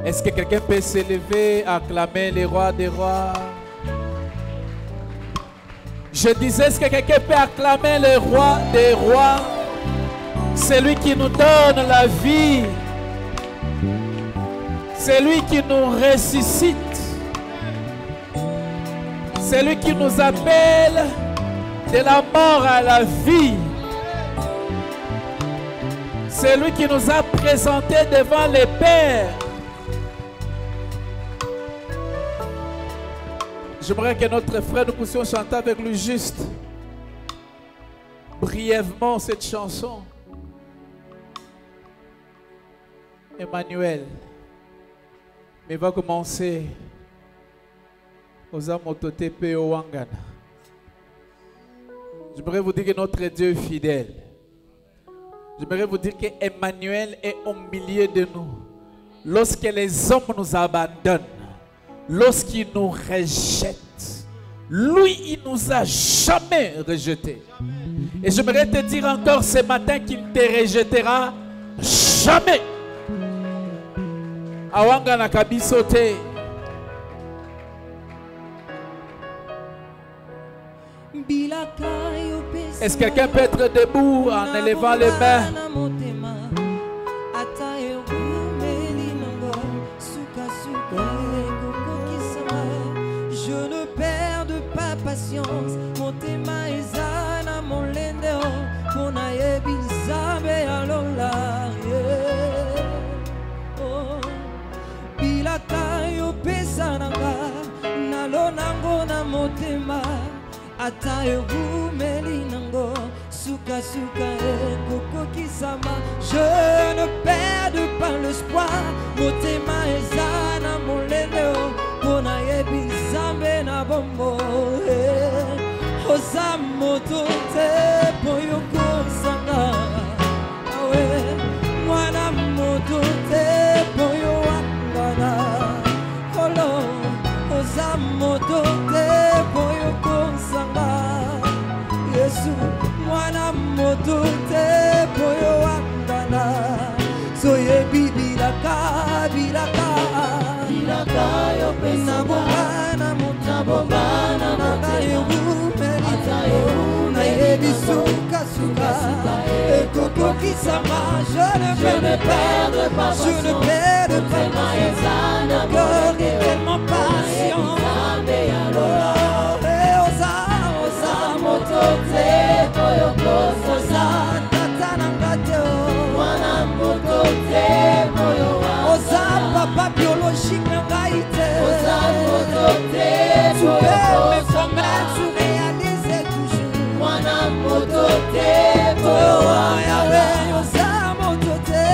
Est-ce que quelqu'un peut s'élever, acclamer les rois des rois? Je disais, est-ce que quelqu'un peut acclamer le roi des rois? C'est lui qui nous donne la vie. C'est lui qui nous ressuscite. C'est lui qui nous appelle de la mort à la vie. C'est lui qui nous a présentés devant le Père. J'aimerais que notre frère, nous puissions chanter avec lui juste brièvement cette chanson. Emmanuel. Mais va commencer aux amototé pe au wangana. J'aimerais vous dire que notre Dieu est fidèle. J'aimerais vous dire que Emmanuel est au milieu de nous. Lorsque les hommes nous abandonnent, lorsqu'il nous rejette, lui, il nous a jamais rejetés. Et j'aimerais te dire encore ce matin qu'il ne te rejettera jamais. Awanga na kabisote. Est-ce que quelqu'un peut être debout en élevant les mains? Je ne perds pas patience. Mon tema ezana mon lendeo. Mon ayebi zabe alola. Bilaka yo pesa nanga. Nalonango na motema. Ata yo rumeli nango. Suka suka e koko kisama. Je ne perds pas l'espoir. Mon tema ezana mon lendeo. Mona yebi zambe na bombo osamoto te poyoko sanga awe mwana moto te poyo wangana kolo osamoto te poyoko sanga Yesu mwana moto te poyo wangana so yebi bilaka bilaka yo pesa bana mutabongana nagayo na yebi suka suka ekoko kisama je ne perds pas mon cœur est tellement patient osa motote koyoko osa tatanangate mwana motote koyowa osa papa biologique n'engaïté osa motote tu peux me promettre tu réaliser toujours mwana motote koyowa Yahweh osa motote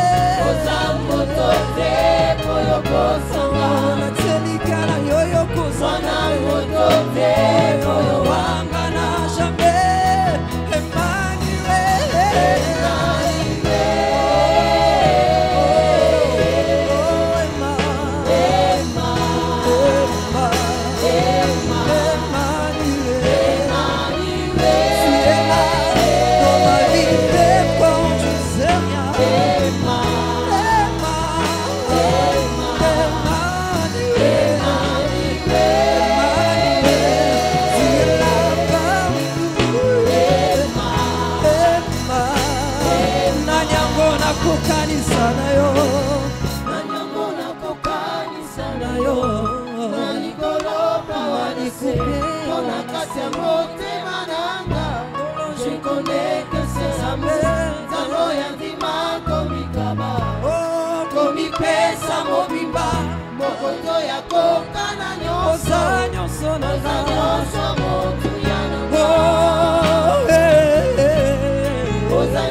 koyoko sanga na telikana yoyoko mwana motote koyowa ngana jamais Emmanuel je connais que c'est amour Zalo yandima komikaba Oh komipesa mobimba Moko oza nyonso na nga oza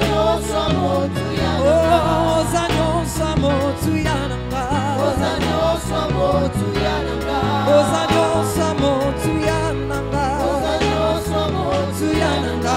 nyonso motuya na nga oza nyonso motuya na nga oza nyonso motuya na nga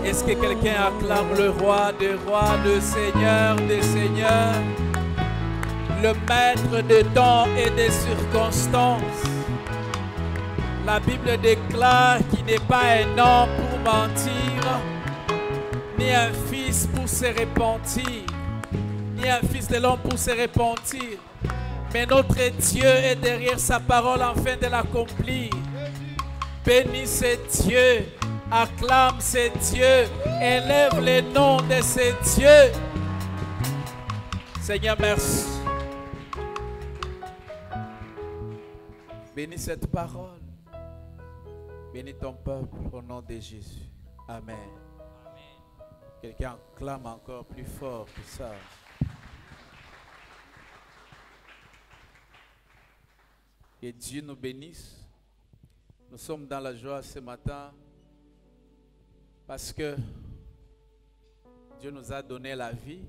Est-ce que quelqu'un acclame le roi des rois, le seigneur des seigneurs, le maître des temps et des circonstances? La Bible déclare qu'il n'est pas un homme pour mentir, ni un fils pour se repentir, ni un fils de l'homme pour se repentir. Mais notre Dieu est derrière sa parole afin de l'accomplir. Bénis ce Dieu, acclame ce Dieu, élève le nom de ce Dieu. Seigneur, merci. Bénis cette parole. Bénis ton peuple au nom de Jésus. Amen. Quelqu'un clame encore plus fort que ça. Que Dieu nous bénisse. Nous sommes dans la joie ce matin parce que Dieu nous a donné la vie.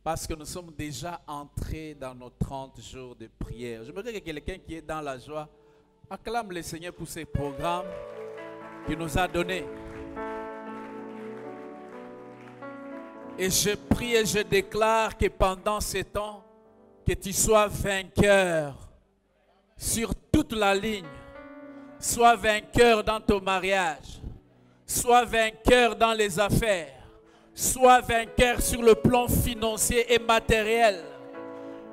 Parce que nous sommes déjà entrés dans nos 30 jours de prière. Je me dis que quelqu'un qui est dans la joie acclame le Seigneur pour ces programmes qu'il nous a donnés. Et je prie et je déclare que pendant ces temps, que tu sois vainqueur sur toute la ligne. Sois vainqueur dans ton mariage. Sois vainqueur dans les affaires. Sois vainqueur sur le plan financier et matériel.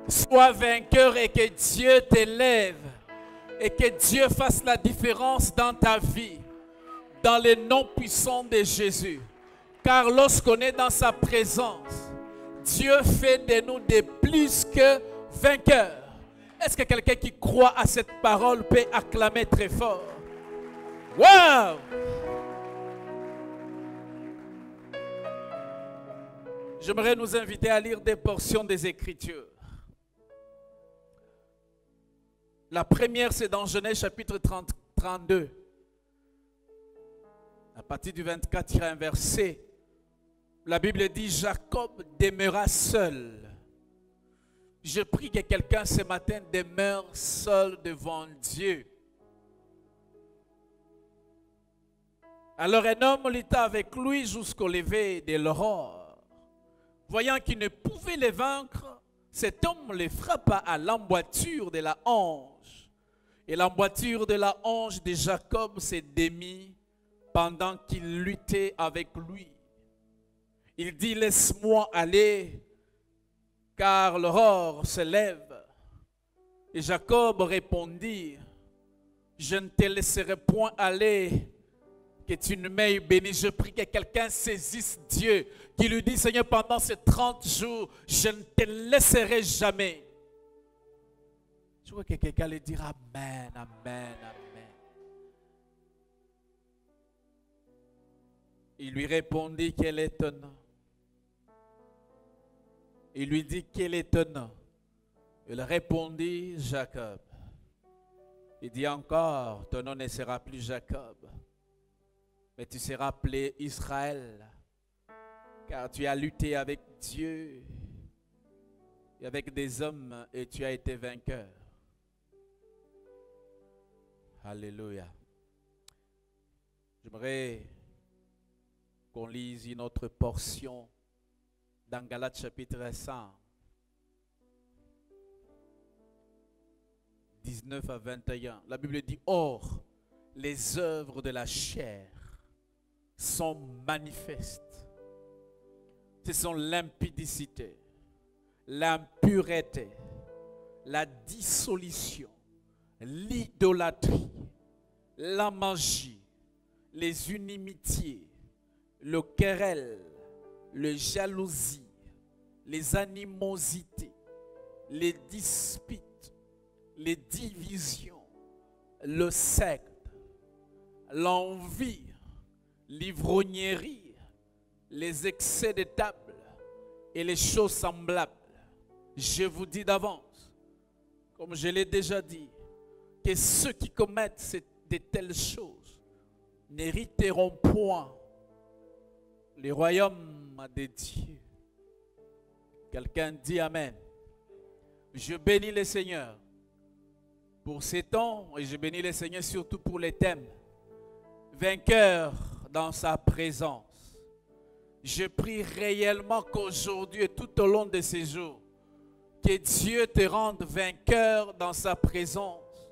Sois vainqueur et que Dieu t'élève. Et que Dieu fasse la différence dans ta vie. Dans le nom puissant de Jésus. Car lorsqu'on est dans sa présence, Dieu fait de nous des plus que vainqueurs. Est-ce que quelqu'un qui croit à cette parole peut acclamer très fort? Wow! J'aimerais nous inviter à lire des portions des Écritures. La première, c'est dans Genèse chapitre 32. À partir du 24, il y a un verset. La Bible dit, Jacob demeura seul. Je prie que quelqu'un ce matin demeure seul devant Dieu. Alors un homme était avec lui jusqu'au lever de l'aurore. Voyant qu'il ne pouvait les vaincre, cet homme les frappa à l'emboîture de la hanche. Et l'emboîture de la hanche de Jacob s'est démise pendant qu'il luttait avec lui. Il dit, laisse-moi aller, car l'aurore se lève. Et Jacob répondit, je ne te laisserai point aller, que tu ne m'aies béni. Je prie que quelqu'un saisisse Dieu, qui lui dit, Seigneur, pendant ces 30 jours, je ne te laisserai jamais. Je vois que quelqu'un lui dira, Amen, Amen, Amen. Il lui répondit, quel est ton nom? Il lui dit, quel est ton nom? Il répondit, Jacob. Il dit encore, ton nom ne sera plus Jacob, mais tu seras appelé Israël, car tu as lutté avec Dieu et avec des hommes et tu as été vainqueur. Alléluia. J'aimerais qu'on lise une autre portion dans Galates chapitre 5, 19 à 21. La Bible dit, or, les œuvres de la chair sont manifestes. Ce sont l'impudicité, l'impureté, la dissolution, l'idolâtrie, la magie, les inimitiés, le querelle, le jalousie, les animosités, les disputes, les divisions, le secte, l'envie, l'ivrognerie, les excès de table et les choses semblables. Je vous dis d'avance, comme je l'ai déjà dit, que ceux qui commettent de telles choses n'hériteront point le royaume de Dieu. Quelqu'un dit Amen. Je bénis le Seigneur pour ces temps et je bénis le Seigneur surtout pour les thèmes. Vainqueur dans sa présence. Je prie réellement qu'aujourd'hui et tout au long de ces jours, que Dieu te rende vainqueur dans sa présence,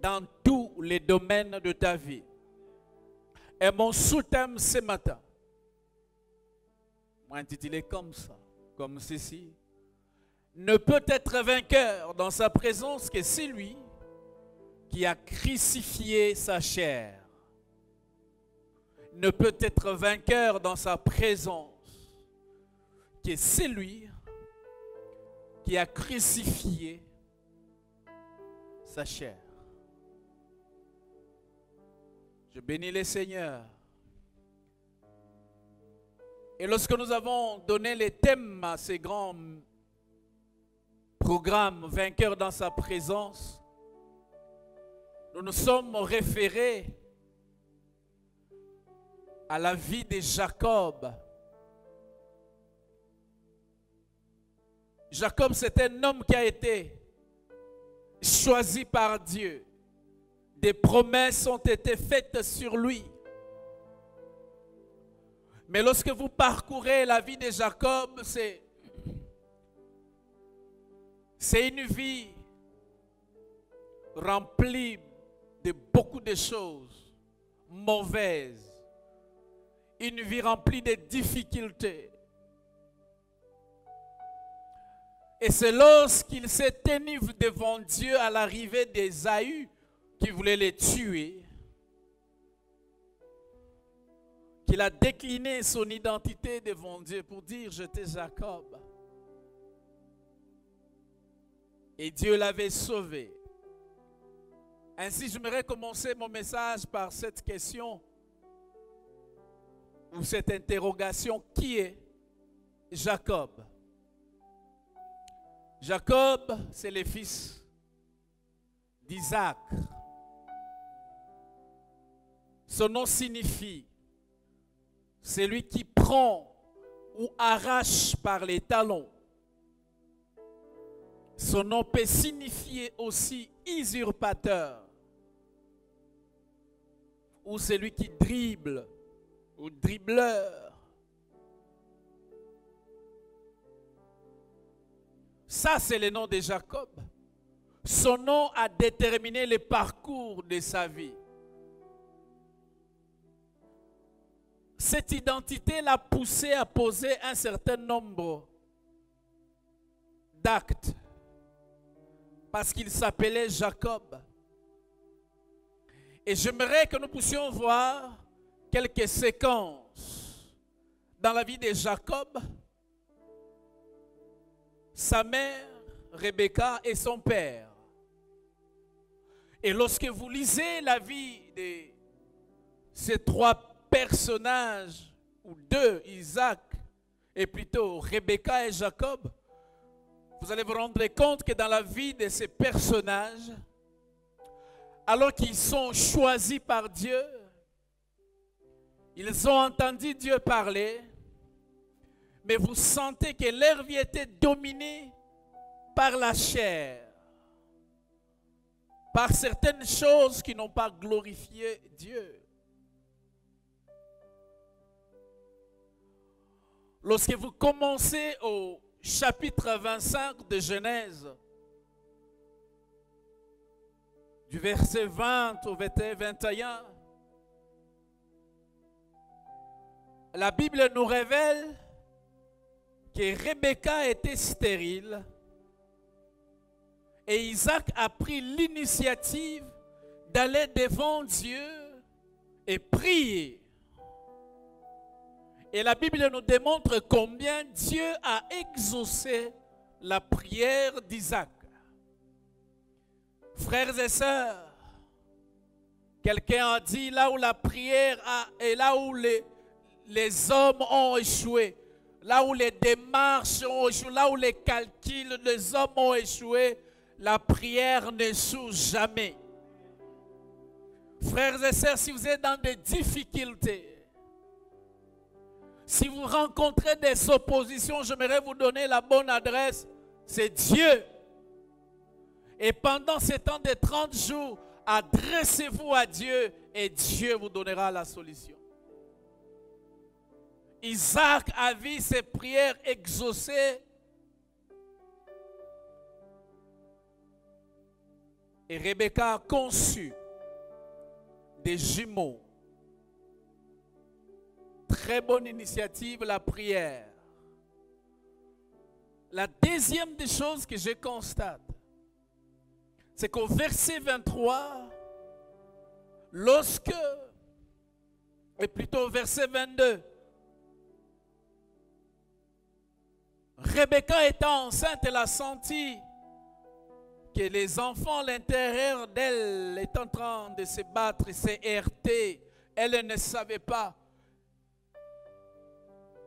dans tous les domaines de ta vie. Et mon sous-thème ce matin, moi intitulé comme ça, comme ceci, ne peut être vainqueur dans sa présence que celui qui a crucifié sa chair. Ne peut être vainqueur dans sa présence que celui qui a crucifié sa chair. Je bénis le Seigneur. Et lorsque nous avons donné les thèmes à ces grands programmes vainqueurs dans sa présence, nous nous sommes référés à la vie de Jacob. Jacob, c'est un homme qui a été choisi par Dieu. Des promesses ont été faites sur lui. Mais lorsque vous parcourez la vie de Jacob, c'est une vie remplie de beaucoup de choses mauvaises. Une vie remplie de difficultés. Et c'est lorsqu'il s'est tenu devant Dieu à l'arrivée d'Ésaü qui voulait les tuer, qu'il a décliné son identité devant Dieu pour dire « J'étais Jacob ». Et Dieu l'avait sauvé. Ainsi, j'aimerais commencer mon message par cette question ou cette interrogation: qui est Jacob? Jacob, c'est le fils d'Isaac. Son nom signifie celui qui prend ou arrache par les talons. Son nom peut signifier aussi usurpateur ou celui qui dribble ou dribbleur. Ça, c'est le nom de Jacob. Son nom a déterminé le parcours de sa vie. Cette identité l'a poussé à poser un certain nombre d'actes parce qu'il s'appelait Jacob. Et j'aimerais que nous puissions voir quelques séquences dans la vie de Jacob, sa mère, Rebecca, et son père. Et lorsque vous lisez la vie de ces trois personnages, ou deux, Isaac, et plutôt Rebecca et Jacob, vous allez vous rendre compte que dans la vie de ces personnages, alors qu'ils sont choisis par Dieu, ils ont entendu Dieu parler, mais vous sentez que leur vie était dominée par la chair, par certaines choses qui n'ont pas glorifié Dieu. Lorsque vous commencez au chapitre 25 de Genèse, du verset 20 au verset 21, la Bible nous révèle que Rebecca était stérile et Isaac a pris l'initiative d'aller devant Dieu et prier. Et la Bible nous démontre combien Dieu a exaucé la prière d'Isaac. Frères et sœurs, quelqu'un a dit là où la prière et là où les hommes ont échoué, là où les démarches ont échoué, là où les calculs des hommes ont échoué, la prière n'échoue jamais. Frères et sœurs, si vous êtes dans des difficultés, si vous rencontrez des oppositions, j'aimerais vous donner la bonne adresse, c'est Dieu. Et pendant ces temps de 30 jours, adressez-vous à Dieu et Dieu vous donnera la solution. Isaac a vu ses prières exaucées. Et Rebecca a conçu des jumeaux. Très bonne initiative, la prière. La deuxième des choses que je constate, c'est qu'au verset 23, et plutôt au verset 22, Rebecca étant enceinte, elle a senti que les enfants à l'intérieur d'elle étaient en train de se battre et se heurter. Elle ne savait pas.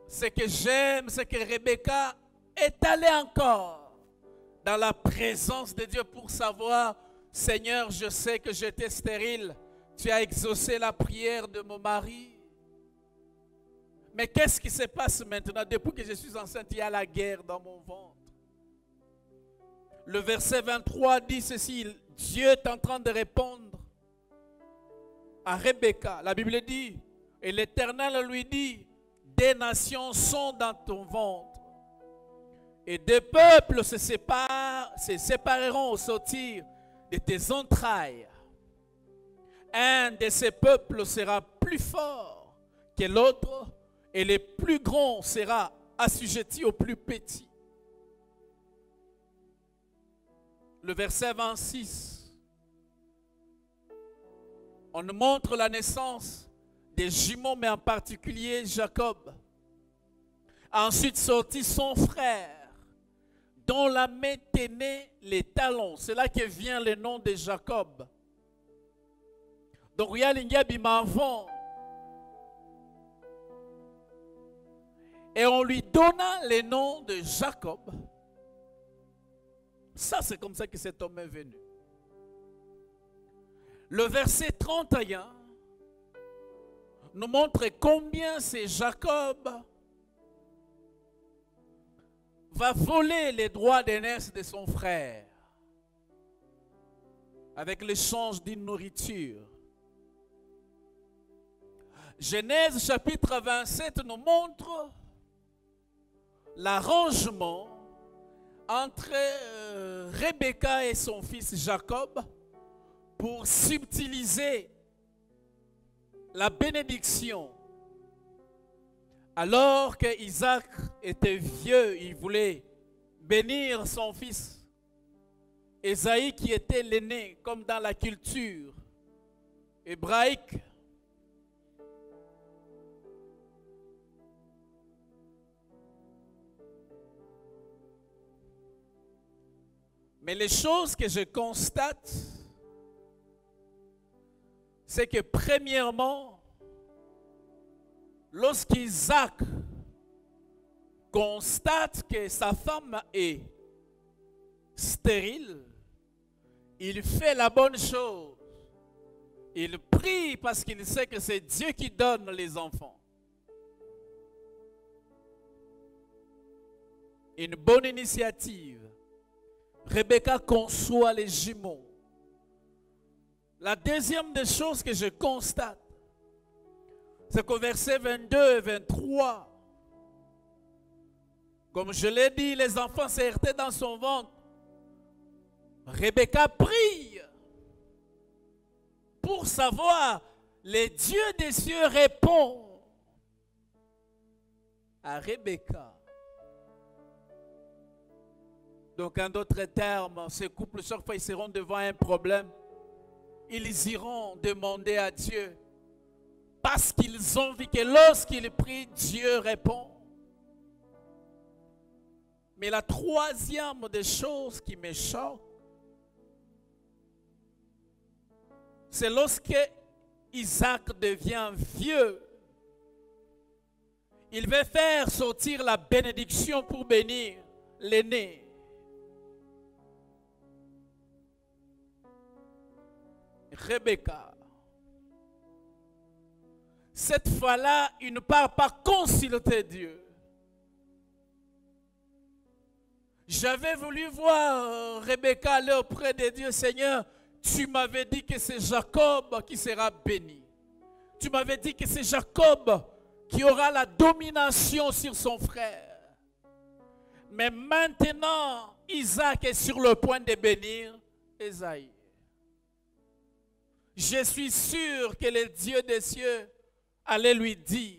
Ce que j'aime, c'est que Rebecca est allée encore dans la présence de Dieu pour savoir, Seigneur, je sais que j'étais stérile. Tu as exaucé la prière de mon mari. Mais qu'est-ce qui se passe maintenant? Depuis que je suis enceinte, il y a la guerre dans mon ventre. Le verset 23 dit ceci, Dieu est en train de répondre à Rebecca. La Bible dit, et l'Éternel lui dit, des nations sont dans ton ventre. Et des peuples se sépareront au sortir de tes entrailles. Un de ces peuples sera plus fort que l'autre, et le plus grand sera assujetti au plus petit. Le verset 26, on nous montre la naissance des jumeaux, mais en particulier Jacob. Ensuite sortit son frère, dont la main tenait les talons. C'est là que vient le nom de Jacob. Donc, et on lui donna le nom de Jacob. Ça, c'est comme ça que cet homme est venu. Le verset 31 nous montre combien c'est Jacob va voler les droits d'aînesse de son frère avec l'échange d'une nourriture. Genèse chapitre 27 nous montre l'arrangement entre Rebecca et son fils Jacob pour subtiliser la bénédiction. Alors que Isaac était vieux, il voulait bénir son fils Ésaïe qui était l'aîné, comme dans la culture hébraïque. Mais les choses que je constate, c'est que premièrement, lorsqu'Isaac constate que sa femme est stérile, il fait la bonne chose. Il prie parce qu'il sait que c'est Dieu qui donne les enfants. Une bonne initiative. Rebecca conçoit les jumeaux. La deuxième des choses que je constate, c'est qu'au verset 22 et 23, comme je l'ai dit, les enfants s'est heurtés dans son ventre. Rebecca prie pour savoir, le Dieu des cieux répond à Rebecca. Donc, en d'autres termes, ces couples, chaque fois ils seront devant un problème, ils iront demander à Dieu Parce qu'ils ont vu que lorsqu'ils prient, Dieu répond. Mais la troisième des choses qui me choque, c'est lorsque Isaac devient vieux. Il veut faire sortir la bénédiction pour bénir l'aîné. Rebecca. Cette fois-là, il ne part pas consulter Dieu. J'avais voulu voir Rebecca aller auprès de Dieu. Seigneur, tu m'avais dit que c'est Jacob qui sera béni. Tu m'avais dit que c'est Jacob qui aura la domination sur son frère. Mais maintenant, Isaac est sur le point de bénir Ésaïe. Je suis sûr que le Dieu des cieux allait lui dire.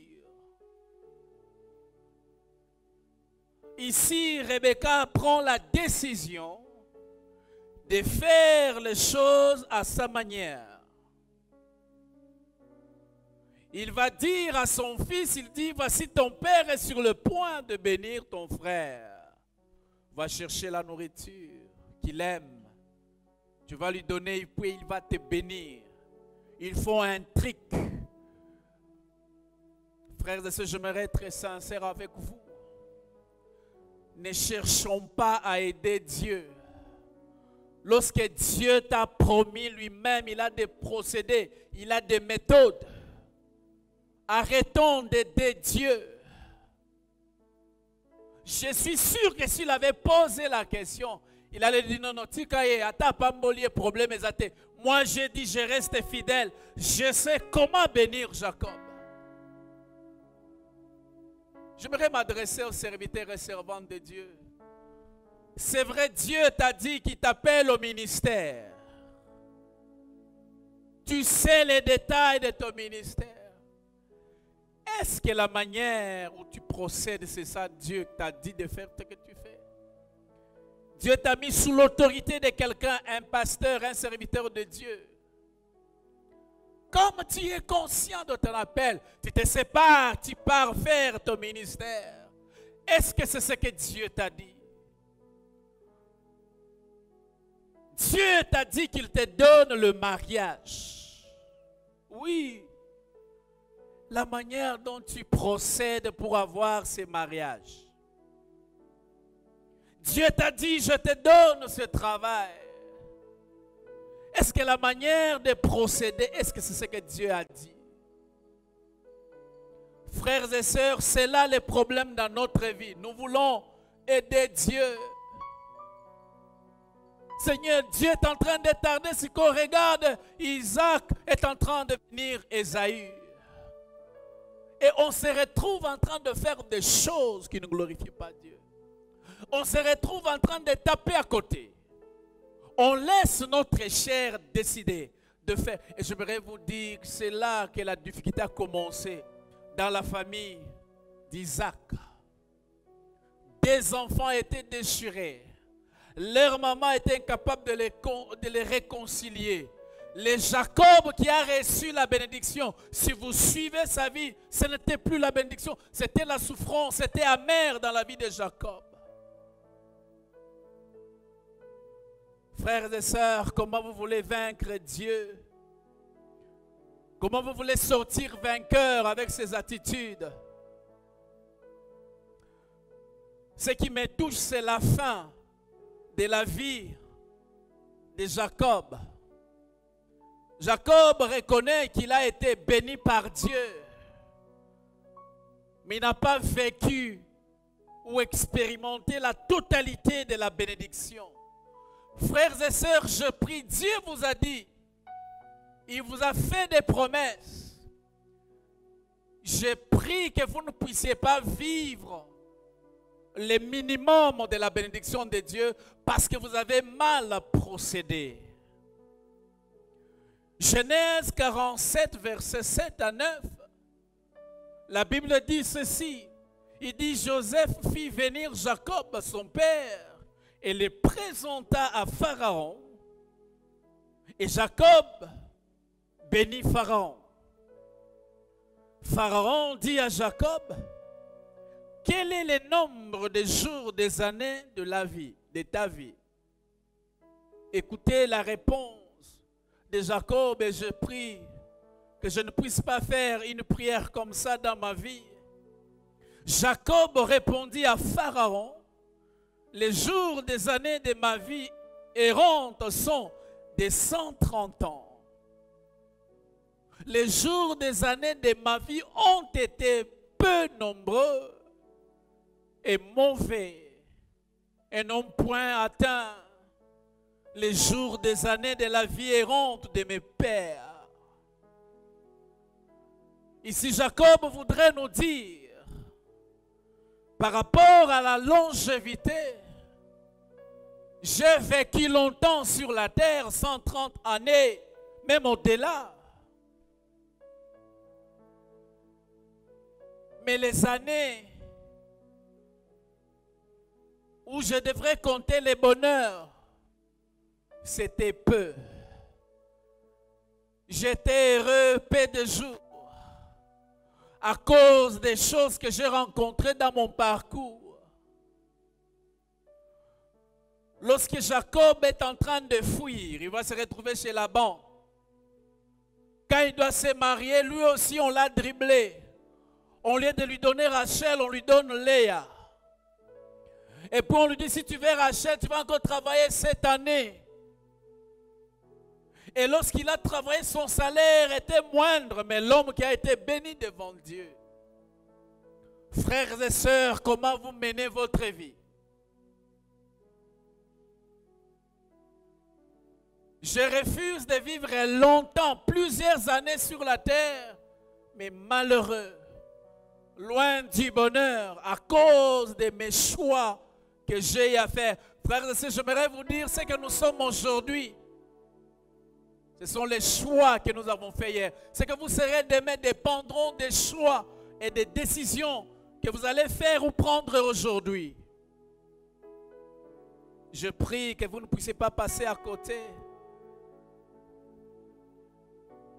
Ici, Rebecca prend la décision de faire les choses à sa manière. Il va dire à son fils, il dit, voici ton père est sur le point de bénir ton frère. Va chercher la nourriture qu'il aime. Tu vas lui donner et puis il va te bénir. Ils font un truc. Frères et sœurs, j'aimerais être très sincère avec vous. Ne cherchons pas à aider Dieu. Lorsque Dieu t'a promis lui-même, il a des procédés, il a des méthodes. Arrêtons d'aider Dieu. Je suis sûr que s'il avait posé la question, il allait dire non, non, problème. Moi, j'ai dit, je reste fidèle. Je sais comment bénir Jacob. J'aimerais m'adresser aux serviteurs et servantes de Dieu. C'est vrai, Dieu t'a dit qu'il t'appelle au ministère. Tu sais les détails de ton ministère. Est-ce que la manière où tu procèdes, c'est ça Dieu t'a dit de faire ce que tu fais? Dieu t'a mis sous l'autorité de quelqu'un, un pasteur, un serviteur de Dieu. Comme tu es conscient de ton appel, tu te sépares, tu pars faire ton ministère. Est-ce que c'est ce que Dieu t'a dit? Dieu t'a dit qu'il te donne le mariage. Oui. La manière dont tu procèdes pour avoir ces mariages. Dieu t'a dit, je te donne ce travail. Est-ce que la manière de procéder, est-ce que c'est ce que Dieu a dit? Frères et sœurs, c'est là le problème dans notre vie. Nous voulons aider Dieu. Seigneur, Dieu est en train de tarder. Si qu'on regarde, Isaac est en train de venir Ésaü. Et on se retrouve en train de faire des choses qui ne glorifient pas Dieu. On se retrouve en train de taper à côté. On laisse notre chair décider de faire. Et j'aimerais vous dire que c'est là que la difficulté a commencé dans la famille d'Isaac. Des enfants étaient déchirés. Leur maman était incapable de les réconcilier. Le Jacob qui a reçu la bénédiction, si vous suivez sa vie, ce n'était plus la bénédiction, c'était la souffrance, c'était amer dans la vie de Jacob. Frères et sœurs, comment vous voulez vaincre Dieu? Comment vous voulez sortir vainqueur avec ces attitudes? Ce qui me touche, c'est la fin de la vie de Jacob. Jacob reconnaît qu'il a été béni par Dieu, mais il n'a pas vécu ou expérimenté la totalité de la bénédiction. Frères et sœurs, je prie, Dieu vous a dit, il vous a fait des promesses. Je prie que vous ne puissiez pas vivre le minimum de la bénédiction de Dieu parce que vous avez mal procédé. Genèse 47, versets 7 à 9, la Bible dit ceci. Il dit, Joseph fit venir Jacob, son père, et le présenta à Pharaon. Et Jacob bénit Pharaon. Pharaon dit à Jacob, quel est le nombre des jours, des années de la vie, de ta vie? Écoutez la réponse de Jacob et je prie que je ne puisse pas faire une prière comme ça dans ma vie. Jacob répondit à Pharaon, les jours des années de ma vie errante sont de 130 ans. Les jours des années de ma vie ont été peu nombreux et mauvais et n'ont point atteint les jours des années de la vie errante de mes pères. Ici, Jacob voudrait nous dire, par rapport à la longévité, j'ai vécu longtemps sur la terre, 130 années, même au-delà. Mais les années où je devrais compter les bonheurs, c'était peu. J'étais heureux peu de jours à cause des choses que j'ai rencontrées dans mon parcours. Lorsque Jacob est en train de fuir, il va se retrouver chez Laban. Quand il doit se marier, lui aussi on l'a dribblé. Au lieu de lui donner Rachel, on lui donne Léa. Et puis on lui dit, si tu veux Rachel, tu vas encore travailler cette année. Et lorsqu'il a travaillé, son salaire était moindre, mais l'homme qui a été béni devant Dieu. Frères et sœurs, comment vous menez votre vie? Je refuse de vivre longtemps, plusieurs années sur la terre, mais malheureux, loin du bonheur, à cause de mes choix que j'ai à faire. Frères et sœurs, j'aimerais vous dire ce que nous sommes aujourd'hui. Ce sont les choix que nous avons faits hier. Ce que vous serez demain dépendront des choix et des décisions que vous allez faire ou prendre aujourd'hui. Je prie que vous ne puissiez pas passer à côté.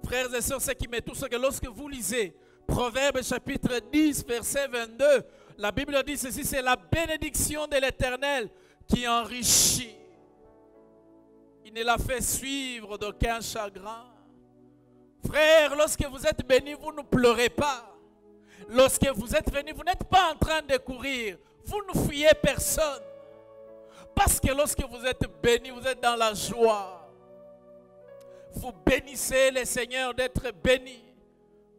Frères et sœurs, ce qui m'est tout, c'est que lorsque vous lisez Proverbes chapitre 10, verset 22, la Bible dit ceci, c'est la bénédiction de l'Éternel qui enrichit. Il ne la fait suivre d'aucun chagrin. Frère, lorsque vous êtes béni, vous ne pleurez pas. Lorsque vous êtes béni, vous n'êtes pas en train de courir. Vous ne fuyez personne. Parce que lorsque vous êtes béni, vous êtes dans la joie. Vous bénissez le Seigneur d'être béni.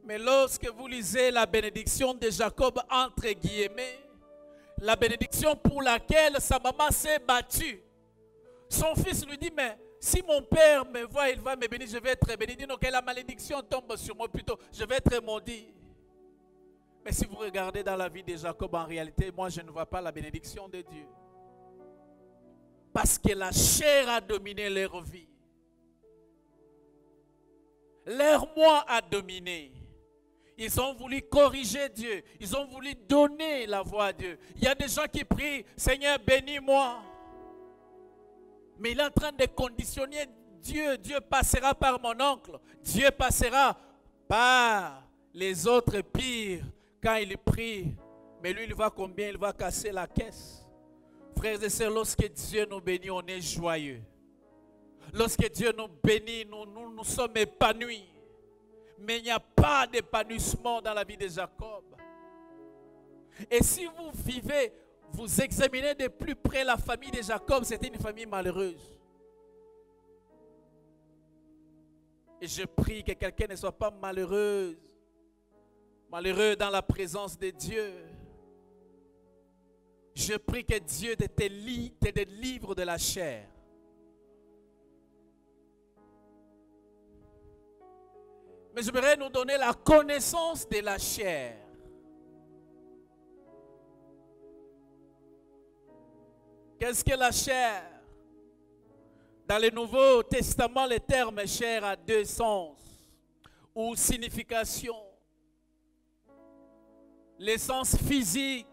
Mais lorsque vous lisez la bénédiction de Jacob, entre guillemets, la bénédiction pour laquelle sa maman s'est battue, son fils lui dit, mais si mon père me voit, il va me bénir, je vais être béni. Il dit, non, que la malédiction tombe sur moi plutôt, je vais être maudit. Mais si vous regardez dans la vie de Jacob, en réalité, moi je ne vois pas la bénédiction de Dieu. Parce que la chair a dominé leur vie. Leur moi a dominé. Ils ont voulu corriger Dieu. Ils ont voulu donner la voix à Dieu. Il y a des gens qui prient, Seigneur, bénis-moi. Mais il est en train de conditionner Dieu. Dieu passera par mon oncle. Dieu passera par les autres pires quand il prie. Mais lui, il va combien? Il va casser la caisse. Frères et sœurs, lorsque Dieu nous bénit, on est joyeux. Lorsque Dieu nous bénit, nous sommes épanouis. Mais il n'y a pas d'épanouissement dans la vie de Jacob. Et si vous vivez, vous examinez de plus près la famille de Jacob, c'était une famille malheureuse. Et je prie que quelqu'un ne soit pas malheureux dans la présence de Dieu. Je prie que Dieu te délivre de la chair. Mais j'aimerais nous donner la connaissance de la chair. Qu'est-ce que la chair? Dans le Nouveau Testament, le terme chair a deux sens ou signification. Le sens physique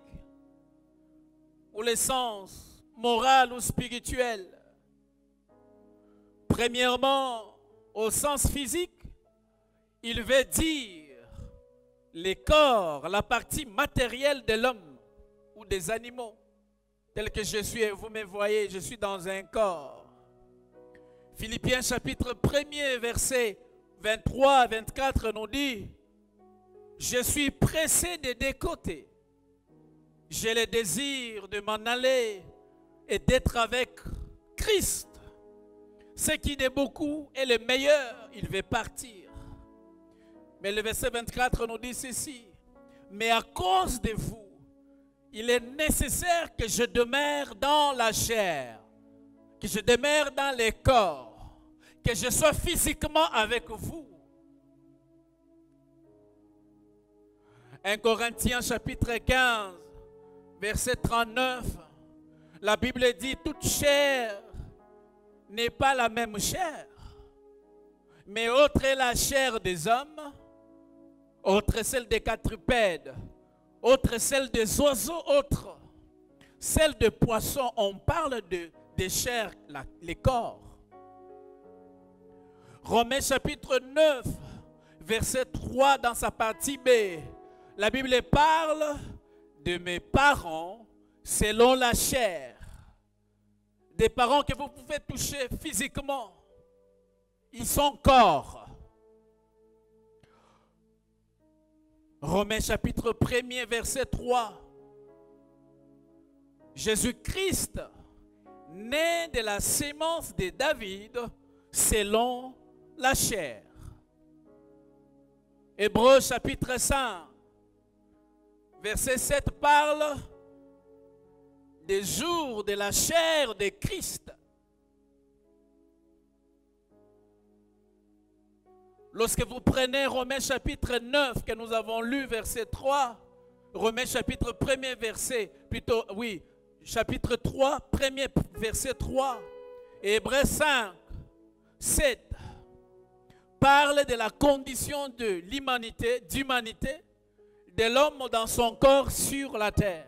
ou le sens moral ou spirituel. Premièrement, au sens physique, il veut dire les corps, la partie matérielle de l'homme ou des animaux, tel que je suis, et vous me voyez, je suis dans un corps. Philippiens chapitre 1er, verset 23 à 24 nous dit, je suis pressé des deux côtés. J'ai le désir de m'en aller et d'être avec Christ. Ce qui de beaucoup est le meilleur, il veut partir. Mais le verset 24 nous dit ceci, mais à cause de vous, il est nécessaire que je demeure dans la chair, que je demeure dans les corps, que je sois physiquement avec vous. 1 Corinthiens chapitre 15, verset 39, la Bible dit, toute chair n'est pas la même chair, mais autre est la chair des hommes, autre celle des quadrupèdes, autre celle des oiseaux, autre celle des poissons. On parle des chairs, les corps. Romains chapitre 9, verset 3 dans sa partie B, la Bible parle de mes parents selon la chair. Des parents que vous pouvez toucher physiquement. Ils sont corps. Romains chapitre 1er, verset 3. Jésus-Christ, né de la sémence de David, selon la chair. Hébreux chapitre 5, verset 7 parle des jours de la chair de Christ. Lorsque vous prenez Romains chapitre 9 que nous avons lu verset 3, Romains chapitre 1er verset, plutôt oui, chapitre 3, premier verset 3, et Hébreux 5, 7, parle de la condition de l'humanité, de l'homme dans son corps sur la terre.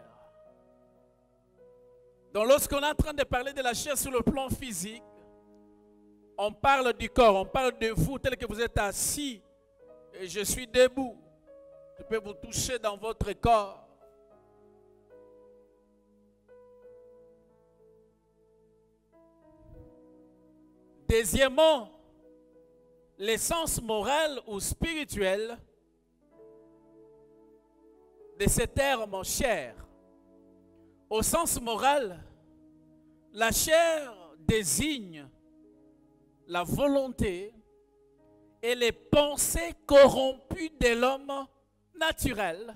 Donc lorsqu'on est en train de parler de la chair sur le plan physique, on parle du corps, on parle de vous tel que vous êtes assis et je suis debout. Je peux vous toucher dans votre corps. Deuxièmement, l'essence morale ou spirituelle de ce terme chair. Au sens moral, la chair désigne la volonté et les pensées corrompues de l'homme naturel,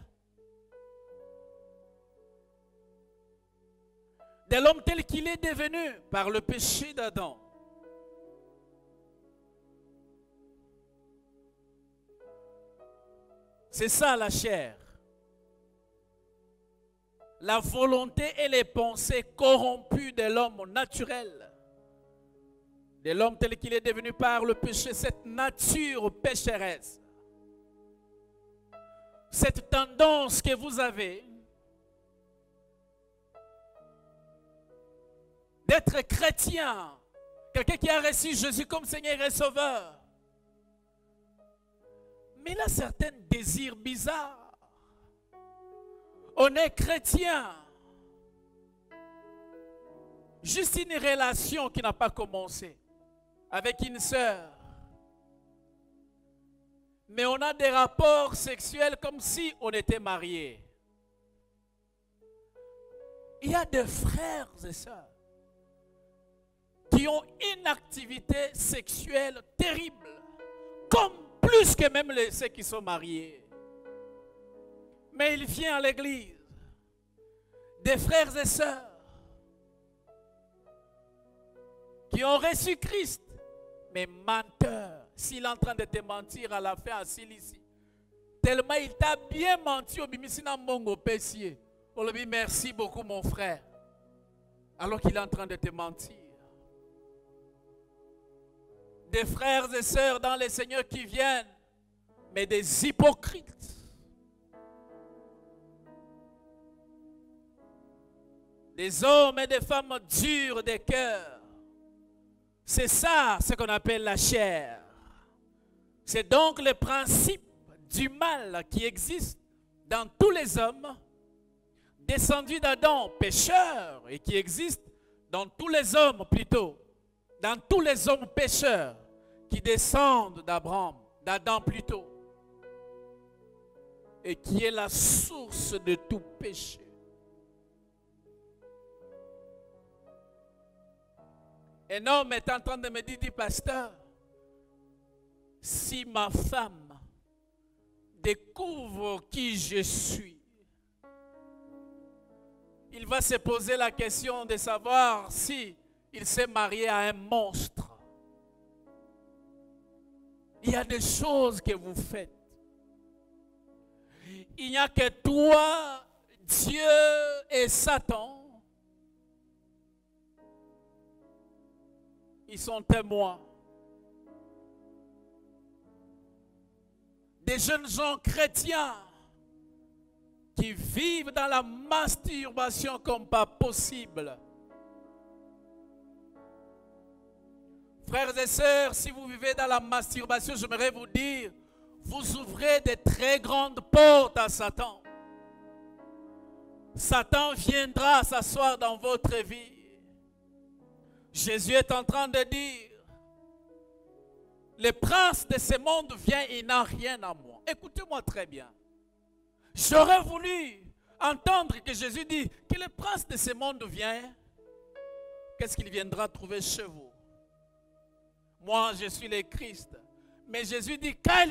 de l'homme tel qu'il est devenu par le péché d'Adam. C'est ça la chair. La volonté et les pensées corrompues de l'homme naturel, de l'homme tel qu'il est devenu par le péché, cette nature pécheresse, cette tendance que vous avez d'être chrétien, quelqu'un qui a reçu Jésus comme Seigneur et Sauveur, mais il a certains désirs bizarres. On est chrétien. Juste une relation qui n'a pas commencé avec une sœur. Mais on a des rapports sexuels comme si on était mariés. Il y a des frères et sœurs qui ont une activité sexuelle terrible, comme plus que même ceux qui sont mariés. Mais il vient à l'église. Des frères et sœurs qui ont reçu Christ, mais menteurs. S'il est en train de te mentir à la fin, assis ici, tellement il t'a bien menti, on lui dit merci beaucoup mon frère, alors qu'il est en train de te mentir. Des frères et sœurs dans le Seigneur qui viennent, mais des hypocrites. Des hommes et des femmes durs de cœur. C'est ça ce qu'on appelle la chair. C'est donc le principe du mal qui existe dans tous les hommes, descendu d'Adam, pécheur, et qui existe dans tous les hommes plutôt, dans tous les hommes pécheurs qui descendent d'Abraham, d'Adam plutôt, et qui est la source de tout péché. Un homme est en train de me dire, pasteur, si ma femme découvre qui je suis, il va se poser la question de savoir si il s'est marié à un monstre. Il y a des choses que vous faites. Il n'y a que toi, Dieu et Satan. Ils sont témoins. Des jeunes gens chrétiens qui vivent dans la masturbation comme pas possible. Frères et sœurs, si vous vivez dans la masturbation, j'aimerais vous dire, vous ouvrez de très grandes portes à Satan. Satan viendra s'asseoir dans votre vie. Jésus est en train de dire, le prince de ce monde vient, il n'a rien à moi. Écoutez-moi très bien. J'aurais voulu entendre que Jésus dit que le prince de ce monde vient. Qu'est-ce qu'il viendra trouver chez vous? Moi, je suis le Christ. Mais Jésus dit, quand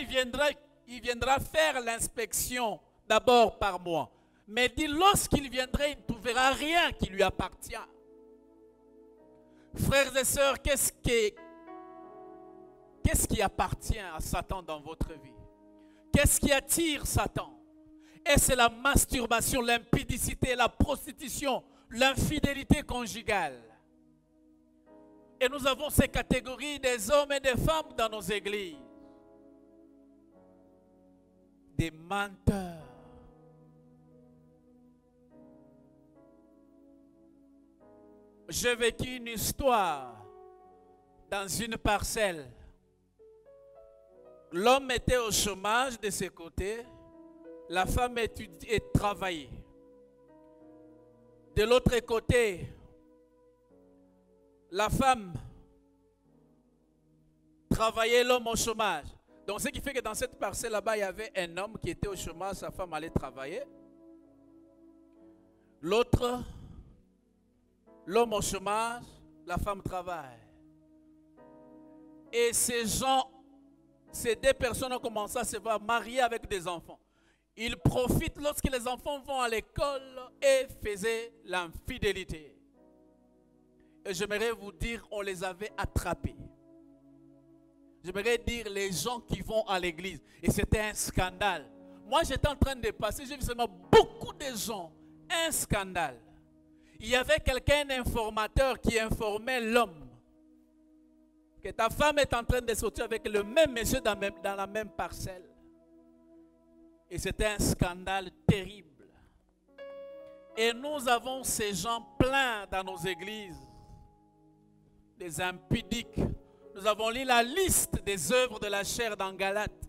il viendra faire l'inspection d'abord par moi. Mais dit, lorsqu'il viendra, il ne trouvera rien qui lui appartient. Frères et sœurs, qu'est-ce qui appartient à Satan dans votre vie? Qu'est-ce qui attire Satan? Est-ce la masturbation, l'impudicité, la prostitution, l'infidélité conjugale? Et nous avons ces catégories des hommes et des femmes dans nos églises. Des menteurs. J'ai vécu une histoire dans une parcelle. L'homme était au chômage de ses côtés, la femme travaillait. De l'autre côté, la femme travaillait, l'homme au chômage. Donc ce qui fait que dans cette parcelle là-bas, il y avait un homme qui était au chômage, sa femme allait travailler. L'autre, l'homme au chômage, la femme travaille. Et ces deux personnes ont commencé à se voir marier avec des enfants. Ils profitent lorsque les enfants vont à l'école et faisaient l'infidélité. Et j'aimerais vous dire, on les avait attrapés. J'aimerais dire les gens qui vont à l'église. Et c'était un scandale. Moi, j'étais en train de passer, j'ai vu seulement beaucoup de gens. Un scandale. Il y avait quelqu'un, un informateur, qui informait l'homme que ta femme est en train de sortir avec le même monsieur dans la même parcelle. Et c'était un scandale terrible. Et nous avons ces gens pleins dans nos églises. Des impudiques. Nous avons lu la liste des œuvres de la chair dans Galates.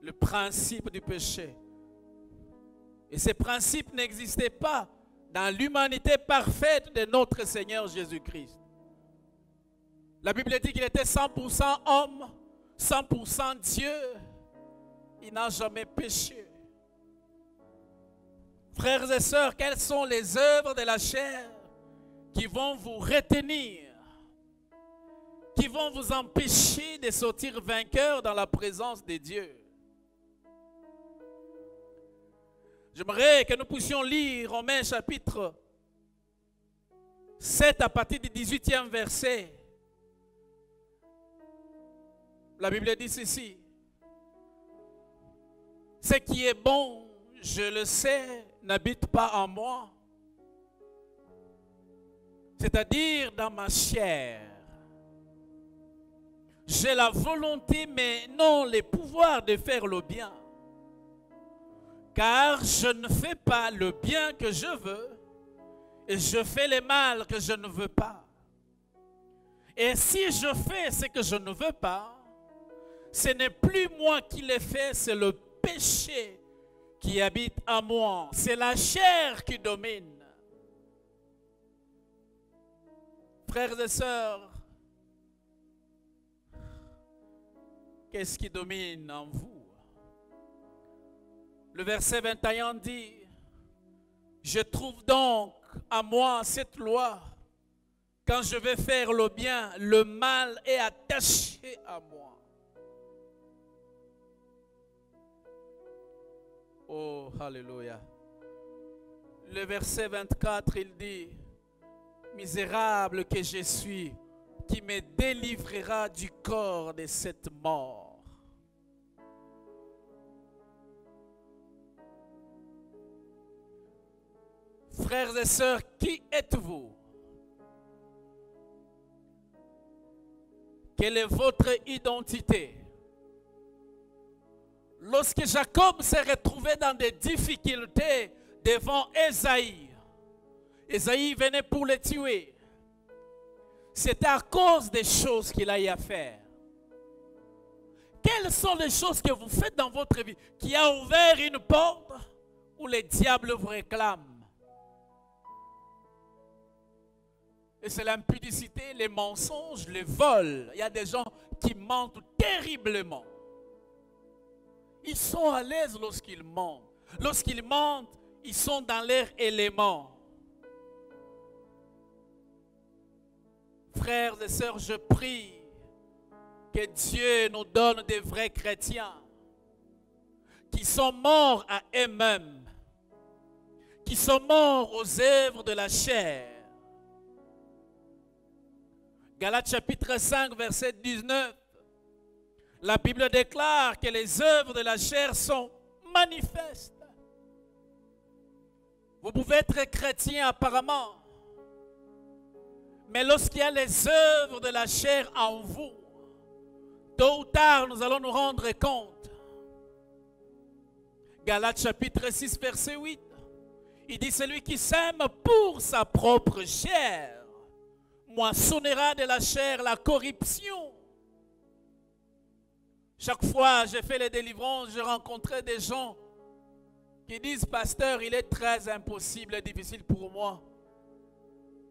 Le principe du péché. Et ces principes n'existaient pas dans l'humanité parfaite de notre Seigneur Jésus-Christ. La Bible dit qu'il était 100% homme, 100% Dieu. Il n'a jamais péché. Frères et sœurs, quelles sont les œuvres de la chair qui vont vous retenir, qui vont vous empêcher de sortir vainqueur dans la présence de Dieu? J'aimerais que nous puissions lire Romains chapitre 7 à partir du 18e verset. La Bible dit ceci. Ce qui est bon, je le sais, n'habite pas en moi. C'est-à-dire dans ma chair. J'ai la volonté, mais non le pouvoir de faire le bien. Car je ne fais pas le bien que je veux, et je fais le mal que je ne veux pas. Et si je fais ce que je ne veux pas, Ce n'est plus moi qui l'ai fait, c'est le péché qui habite en moi. C'est la chair qui domine. Frères et sœurs, qu'est-ce qui domine en vous? Le verset 21 dit, je trouve donc en moi cette loi, quand je vais faire le bien, le mal est attaché à moi. Oh, alléluia. Le verset 24, il dit, misérable que je suis, qui me délivrera du corps de cette mort. Frères et sœurs, qui êtes-vous? Quelle est votre identité? Lorsque Jacob s'est retrouvé dans des difficultés devant Ésaïe, Ésaïe venait pour le tuer. C'était à cause des choses qu'il a eu à faire. Quelles sont les choses que vous faites dans votre vie qui a ouvert une porte où les diables vous réclament? Et c'est l'impudicité, les mensonges, les vols. Il y a des gens qui mentent terriblement. Ils sont à l'aise lorsqu'ils mentent. Lorsqu'ils mentent, ils sont dans leur élément. Frères et sœurs, je prie que Dieu nous donne des vrais chrétiens qui sont morts à eux-mêmes, qui sont morts aux œuvres de la chair. Galates chapitre 5, verset 19. La Bible déclare que les œuvres de la chair sont manifestes. Vous pouvez être chrétien apparemment, mais lorsqu'il y a les œuvres de la chair en vous, tôt ou tard nous allons nous rendre compte. Galates chapitre 6, verset 8. Il dit, celui qui sème pour sa propre chair moissonnera de la chair la corruption. Chaque fois que j'ai fait les délivrances, j'ai rencontré des gens qui disent, pasteur, il est très impossible et difficile pour moi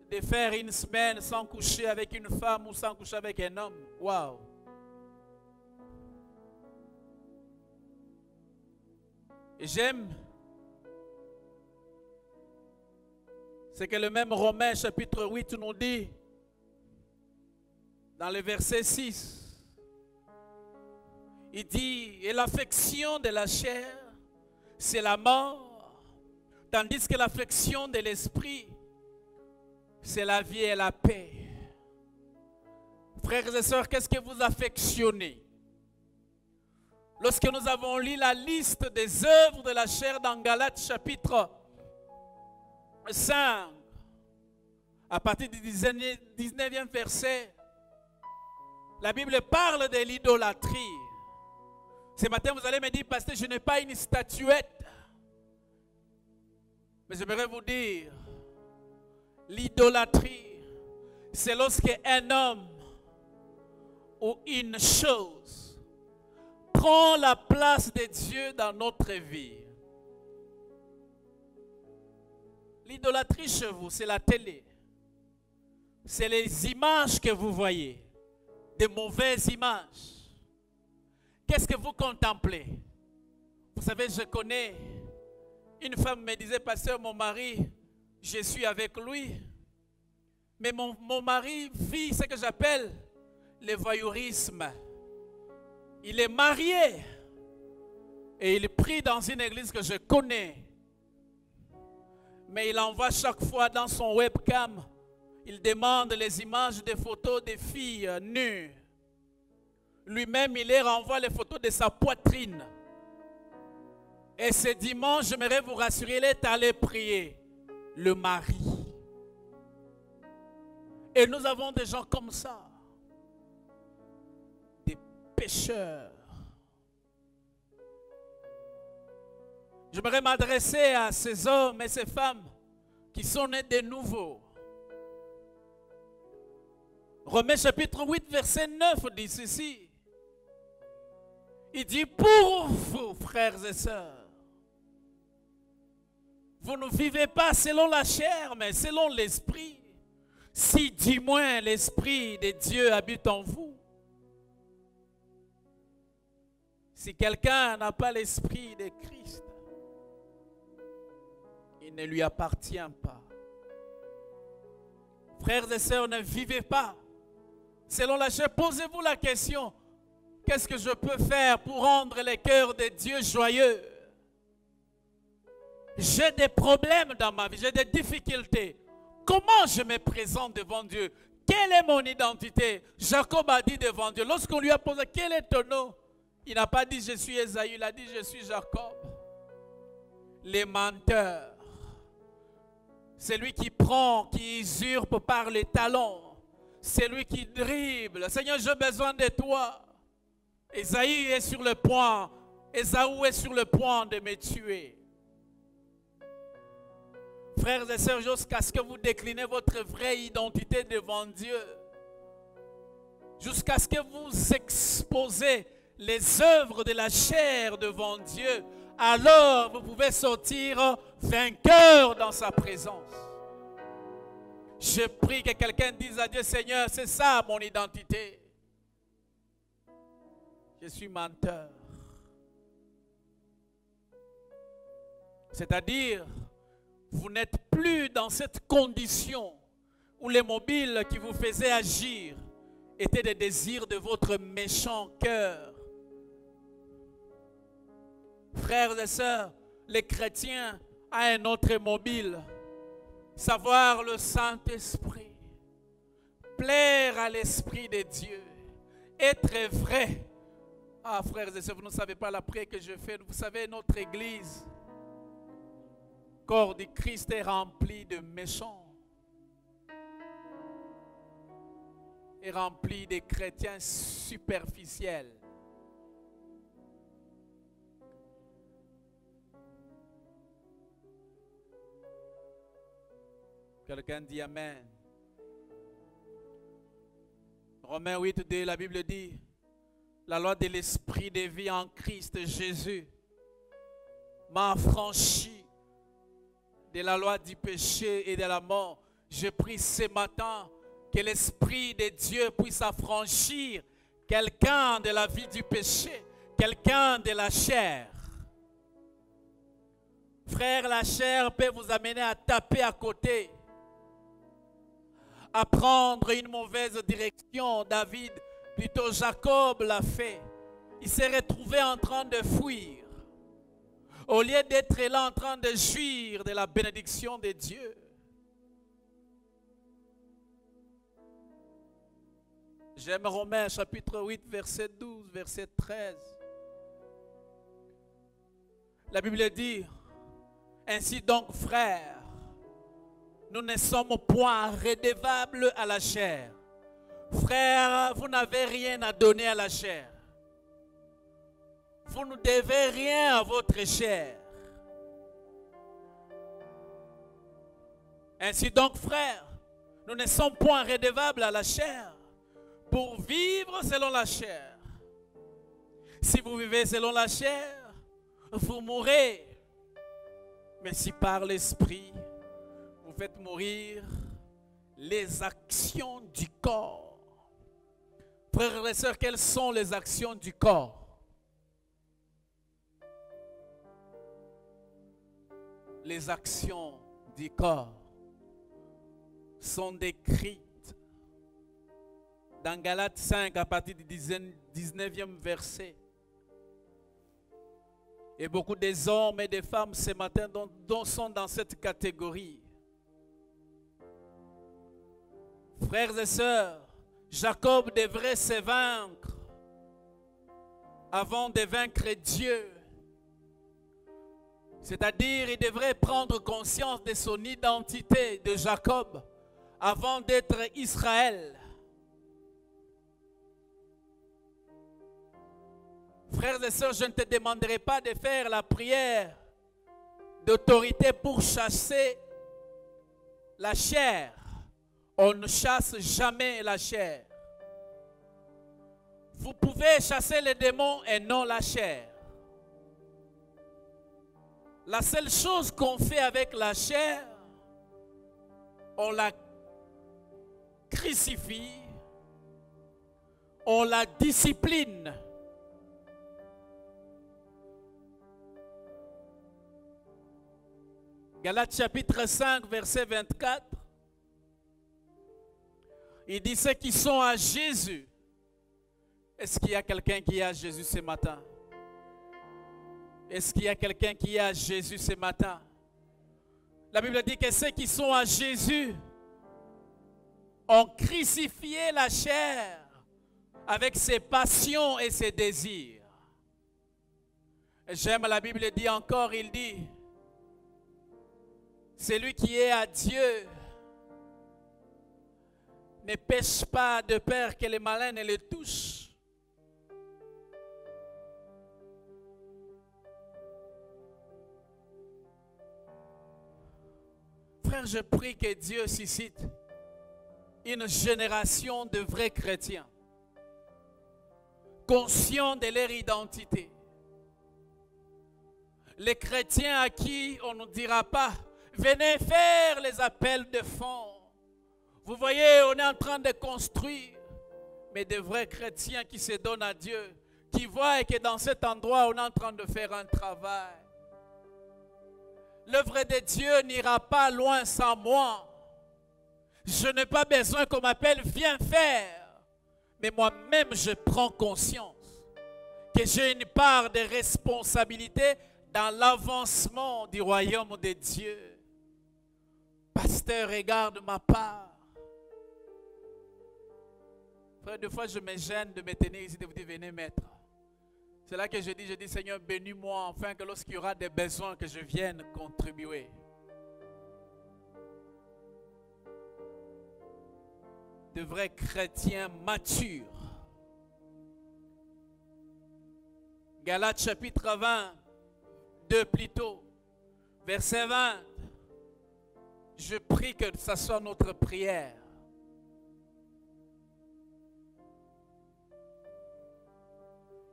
de faire une semaine sans coucher avec une femme ou sans coucher avec un homme. Waouh! Et j'aime ce que le même Romains chapitre 8 nous dit dans le verset 6. Il dit, et l'affection de la chair, c'est la mort, tandis que l'affection de l'esprit, c'est la vie et la paix. Frères et sœurs, qu'est-ce que vous affectionnez? Lorsque nous avons lu la liste des œuvres de la chair dans Galates chapitre 5, à partir du 19e verset, la Bible parle de l'idolâtrie. Ce matin, vous allez me dire, pasteur, je n'ai pas une statuette. Mais j'aimerais vous dire, l'idolâtrie, c'est lorsque un homme ou une chose prend la place de Dieu dans notre vie. L'idolâtrie chez vous, c'est la télé. C'est les images que vous voyez, des mauvaises images. Qu'est-ce que vous contemplez? Vous savez, je connais une femme me disait, pasteur, mon mari, je suis avec lui, mais mon mari vit ce que j'appelle le voyeurisme. Il est marié et il prie dans une église que je connais, mais il envoie chaque fois dans son webcam, il demande les images des photos des filles nues. Lui-même, il leur envoie les photos de sa poitrine. Et ce dimanche, j'aimerais vous rassurer, il est allé prier le mari. Et nous avons des gens comme ça, des pécheurs. J'aimerais m'adresser à ces hommes et ces femmes qui sont nés de nouveau. Romains chapitre 8, verset 9 dit ceci. Il dit pour vous, frères et sœurs, vous ne vivez pas selon la chair, mais selon l'esprit. Si du moins l'esprit de Dieu habite en vous. Si quelqu'un n'a pas l'esprit de Christ, il ne lui appartient pas. Frères et sœurs, ne vivez pas selon la chair. Posez-vous la question, qu'est-ce que je peux faire pour rendre les cœurs de Dieu joyeux? J'ai des problèmes dans ma vie, j'ai des difficultés. Comment je me présente devant Dieu? Quelle est mon identité? Jacob a dit devant Dieu, lorsqu'on lui a posé quel est ton nom, il n'a pas dit je suis Esaü, il a dit je suis Jacob. Les menteurs. C'est lui qui prend, qui usurpe par les talons. C'est lui qui dribble. Seigneur, j'ai besoin de toi. Esaü est sur le point. Ésaü est sur le point de me tuer. Frères et sœurs, jusqu'à ce que vous déclinez votre vraie identité devant Dieu. Jusqu'à ce que vous exposez les œuvres de la chair devant Dieu. Alors vous pouvez sortir vainqueur dans sa présence. Je prie que quelqu'un dise à Dieu, Seigneur, c'est ça mon identité. Je suis menteur. C'est-à-dire, vous n'êtes plus dans cette condition où les mobiles qui vous faisaient agir étaient des désirs de votre méchant cœur. Frères et sœurs, les chrétiens ont un autre mobile, savoir le Saint-Esprit, plaire à l'Esprit de Dieu, être vrai. Ah, frères et sœurs, vous ne savez pas la prière que je fais. Vous savez, notre Église, corps du Christ, est rempli de méchants, est rempli de chrétiens superficiels. Quelqu'un dit Amen. Romains 8, 2, la Bible dit, la loi de l'esprit de vie en Christ Jésus m'a affranchi de la loi du péché et de la mort. Je prie ce matin que l'Esprit de Dieu puisse affranchir quelqu'un de la vie du péché, quelqu'un de la chair. Frère, la chair peut vous amener à taper à côté, à prendre une mauvaise direction. David, plutôt Jacob l'a fait. Il s'est retrouvé en train de fuir. Au lieu d'être là en train de jouir de la bénédiction de Dieu. J'aime Romains chapitre 8, verset 12, verset 13. La Bible dit, ainsi donc frères, nous ne sommes point redevables à la chair. Frères, vous n'avez rien à donner à la chair. Vous ne devez rien à votre chair. Ainsi donc, frères, nous ne sommes point redevables à la chair pour vivre selon la chair. Si vous vivez selon la chair, vous mourrez. Mais si par l'esprit, vous faites mourir les actions du corps. Frères et sœurs, quelles sont les actions du corps? Les actions du corps sont décrites dans Galates 5 à partir du 19e verset. Et beaucoup des hommes et des femmes ce matin dont sont dans cette catégorie. Frères et sœurs, Jacob devrait se vaincre avant de vaincre Dieu. C'est-à-dire, il devrait prendre conscience de son identité de Jacob avant d'être Israël. Frères et sœurs, je ne te demanderai pas de faire la prière d'autorité pour chasser la chair. On ne chasse jamais la chair. Vous pouvez chasser les démons et non la chair. La seule chose qu'on fait avec la chair, on la crucifie, on la discipline. Galates chapitre 5, verset 24. Il dit ceux qui sont à Jésus. Est-ce qu'il y a quelqu'un qui est à Jésus ce matin? Est-ce qu'il y a quelqu'un qui est à Jésus ce matin? La Bible dit que ceux qui sont à Jésus ont crucifié la chair avec ses passions et ses désirs. J'aime la Bible dit encore, il dit, celui qui est à Dieu ne pêche pas de peur que les malins ne le touchent. Frère, je prie que Dieu suscite une génération de vrais chrétiens, conscients de leur identité. Les chrétiens à qui on ne dira pas, venez faire les appels de fonds. Vous voyez, on est en train de construire, mais de vrais chrétiens qui se donnent à Dieu, qui voient que dans cet endroit, on est en train de faire un travail. L'œuvre de Dieu n'ira pas loin sans moi. Je n'ai pas besoin qu'on m'appelle viens faire. Mais moi-même, je prends conscience que j'ai une part de responsabilité dans l'avancement du royaume de Dieu. Pasteur, regarde ma part. Frère, des fois, je me gêne de me tenir ici, de vous dire venez maître. C'est là que je dis Seigneur, bénis-moi, afin que lorsqu'il y aura des besoins, que je vienne contribuer. De vrais chrétiens matures. Galates chapitre 20, 2 plutôt, verset 20. Je prie que ce soit notre prière.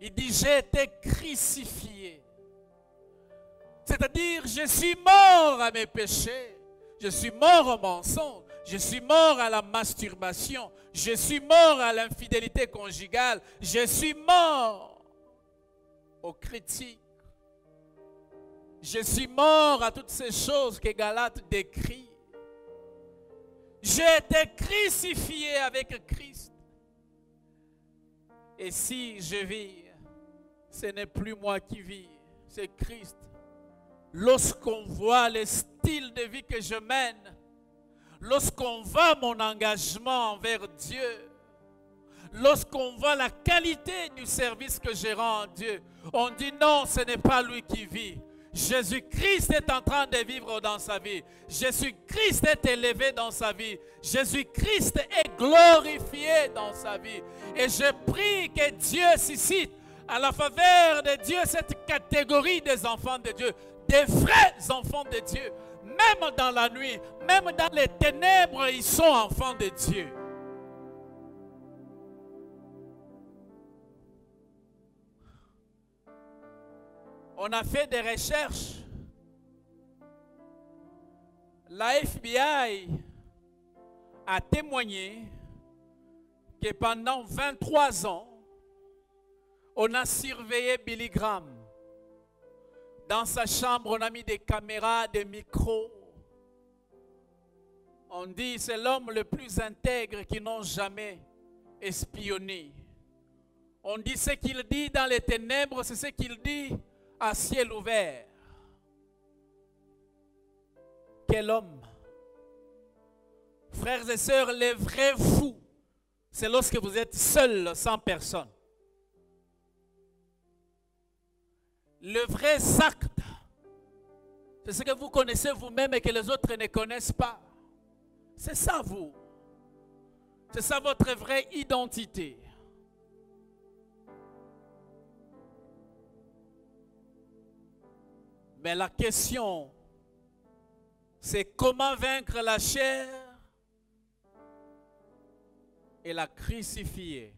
Il dit, j'ai été crucifié. C'est-à-dire, je suis mort à mes péchés. Je suis mort au mensonge. Je suis mort à la masturbation. Je suis mort à l'infidélité conjugale. Je suis mort aux critiques. Je suis mort à toutes ces choses que Galates décrit. J'ai été crucifié avec Christ. Et si je vis, ce n'est plus moi qui vis, c'est Christ. Lorsqu'on voit le style de vie que je mène, lorsqu'on voit mon engagement envers Dieu, lorsqu'on voit la qualité du service que je rends à Dieu, on dit non, ce n'est pas lui qui vit. Jésus-Christ est en train de vivre dans sa vie. Jésus-Christ est élevé dans sa vie. Jésus-Christ est glorifié dans sa vie. Et je prie que Dieu suscite à la faveur de Dieu cette catégorie des enfants de Dieu, des vrais enfants de Dieu. Même dans la nuit, même dans les ténèbres, ils sont enfants de Dieu. On a fait des recherches. La FBI a témoigné que pendant 23 ans, on a surveillé Billy Graham. Dans sa chambre, on a mis des caméras, des micros. On dit c'est l'homme le plus intègre qui n'ont jamais espionné. On dit ce qu'il dit dans les ténèbres, c'est ce qu'il dit à ciel ouvert. Quel homme! Frères et sœurs, les vrais fous, c'est lorsque vous êtes seuls, sans personne. Le vrai acte, c'est ce que vous connaissez vous-même et que les autres ne connaissent pas. C'est ça vous. C'est ça votre vraie identité. Mais la question, c'est comment vaincre la chair et la crucifier.